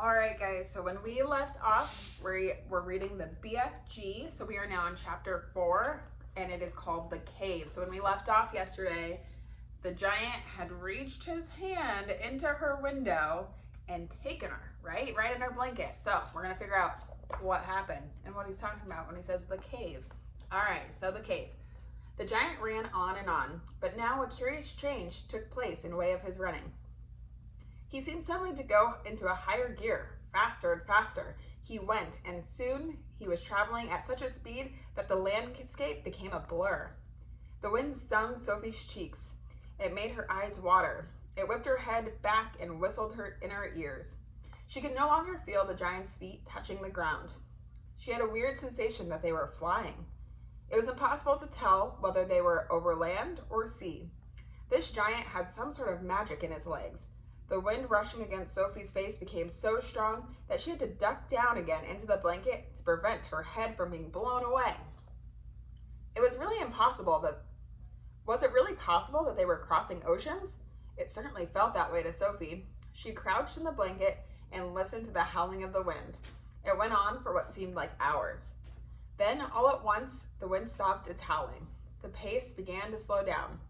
All right, guys, so when we left off, we're reading the BFG. So we are now in chapter 4, and it is called The Cave. So when we left off yesterday, the giant had reached his hand into her window and taken her, right in her blanket. So we're going to figure out what happened and what he's talking about when he says the cave. All right, so the cave. The giant ran on and on, but now a curious change took place in way of his running. He seemed suddenly to go into a higher gear. Faster and faster he went, and soon he was traveling at such a speed that the landscape became a blur. The wind stung Sophie's cheeks. It made her eyes water. It whipped her head back and whistled her in her ears. She could no longer feel the giant's feet touching the ground. She had a weird sensation that they were flying. It was impossible to tell whether they were over land or sea. This giant had some sort of magic in his legs. The wind rushing against Sophie's face became so strong that she had to duck down again into the blanket to prevent her head from being blown away. Was it really possible that they were crossing oceans? It certainly felt that way to Sophie. She crouched in the blanket and listened to the howling of the wind. It went on for what seemed like hours. Then, all at once, the wind stopped its howling. The pace began to slow down.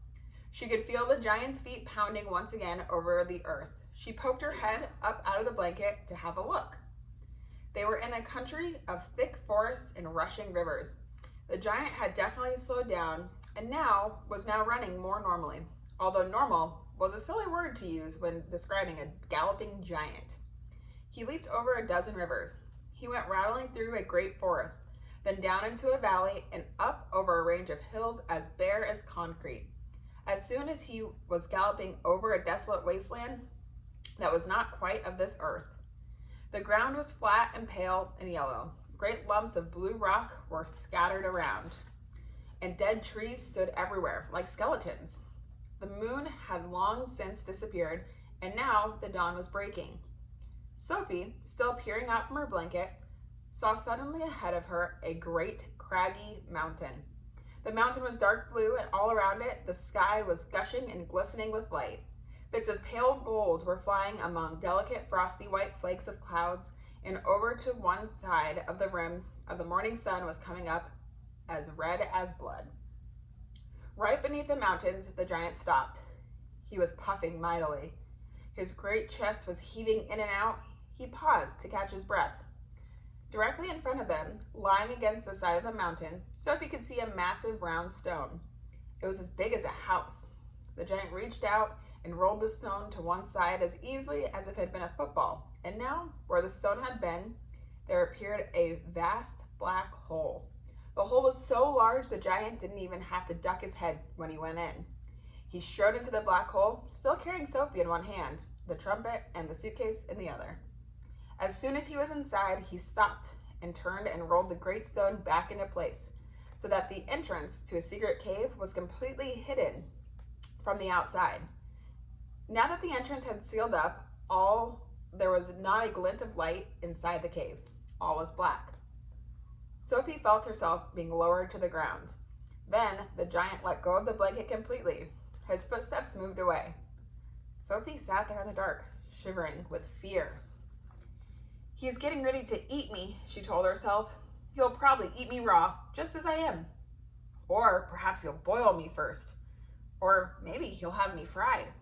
She could feel the giant's feet pounding once again over the earth. She poked her head up out of the blanket to have a look. They were in a country of thick forests and rushing rivers. The giant had definitely slowed down and was now running more normally, although normal was a silly word to use when describing a galloping giant. He leaped over a dozen rivers. He went rattling through a great forest, then down into a valley and up over a range of hills as bare as concrete. As soon as he was galloping over a desolate wasteland that was not quite of this earth. The ground was flat and pale and yellow. Great lumps of blue rock were scattered around, and dead trees stood everywhere like skeletons. The moon had long since disappeared, and now the dawn was breaking. Sophie, still peering out from her blanket, saw suddenly ahead of her a great craggy mountain. The mountain was dark blue, and all around it, the sky was gushing and glistening with light. Bits of pale gold were flying among delicate frosty white flakes of clouds, and over to one side of the rim of the morning sun was coming up as red as blood. Right beneath the mountains, the giant stopped. He was puffing mightily. His great chest was heaving in and out. He paused to catch his breath. Directly in front of them, lying against the side of the mountain, Sophie could see a massive round stone. It was as big as a house. The giant reached out and rolled the stone to one side as easily as if it had been a football. And now, where the stone had been, there appeared a vast black hole. The hole was so large the giant didn't even have to duck his head when he went in. He strode into the black hole, still carrying Sophie in one hand, the trumpet and the suitcase in the other. As soon as he was inside, he stopped and turned and rolled the great stone back into place so that the entrance to a secret cave was completely hidden from the outside. Now that the entrance had sealed up, there was not a glint of light inside the cave. All was black. Sophie felt herself being lowered to the ground. Then the giant let go of the blanket completely. His footsteps moved away. Sophie sat there in the dark, shivering with fear. "He is getting ready to eat me," she told herself. "He'll probably eat me raw, just as I am. Or perhaps he'll boil me first. Or maybe he'll have me fried.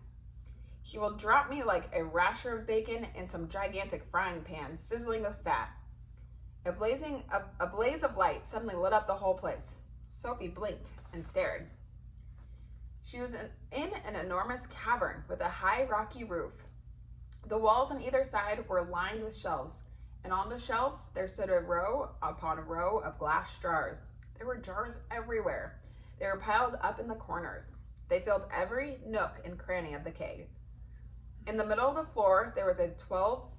He will drop me like a rasher of bacon in some gigantic frying pan, sizzling with fat." A blaze of light suddenly lit up the whole place. Sophie blinked and stared. She was in an enormous cavern with a high rocky roof. The walls on either side were lined with shelves, and on the shelves there stood a row upon a row of glass jars. There were jars everywhere. They were piled up in the corners. They filled every nook and cranny of the cave. In the middle of the floor there was a table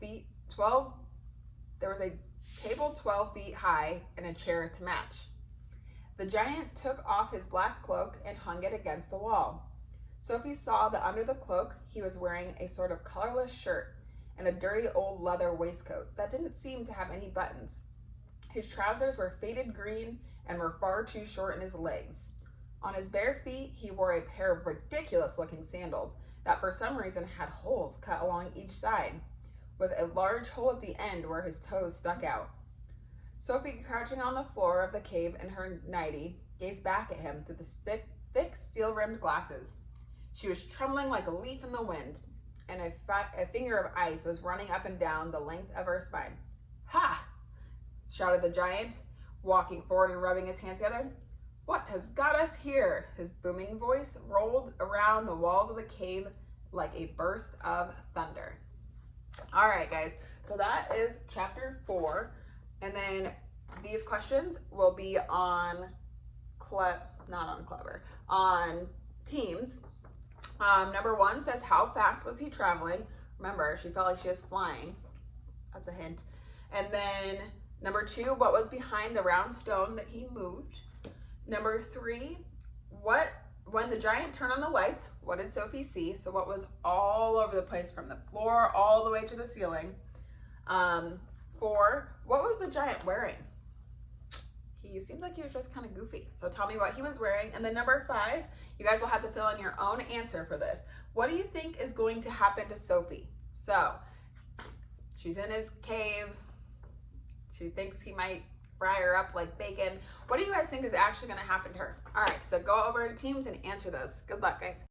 12 feet high and a chair to match. The giant took off his black cloak and hung it against the wall. Sophie saw that under the cloak he was wearing a sort of colorless shirt and a dirty old leather waistcoat that didn't seem to have any buttons. His trousers were faded green and were far too short in his legs. On his bare feet he wore a pair of ridiculous looking sandals that for some reason had holes cut along each side. with a large hole at the end where his toes stuck out. Sophie, crouching on the floor of the cave in her nightie, gazed back at him through the thick steel-rimmed glasses. She was trembling like a leaf in the wind, and a finger of ice was running up and down the length of her spine. "Ha!" shouted the giant, walking forward and rubbing his hands together. "What has got us here?" His booming voice rolled around the walls of the cave like a burst of thunder. All right, guys, so that is chapter 4. And then these questions will be on, on Teams. Number 1 says, how fast was he traveling? Remember, she felt like she was flying. That's a hint. And then number 2, what was behind the round stone that he moved? Number 3, when the giant turned on the lights, what did Sophie see? So what was all over the place from the floor all the way to the ceiling? 4, what was the giant wearing? He seems like he was just kind of goofy. So tell me what he was wearing. And then number 5, you guys will have to fill in your own answer for this. What do you think is going to happen to Sophie? So she's in his cave. She thinks he might fry her up like bacon. What do you guys think is actually going to happen to her? All right, so go over to Teams and answer those. Good luck, guys.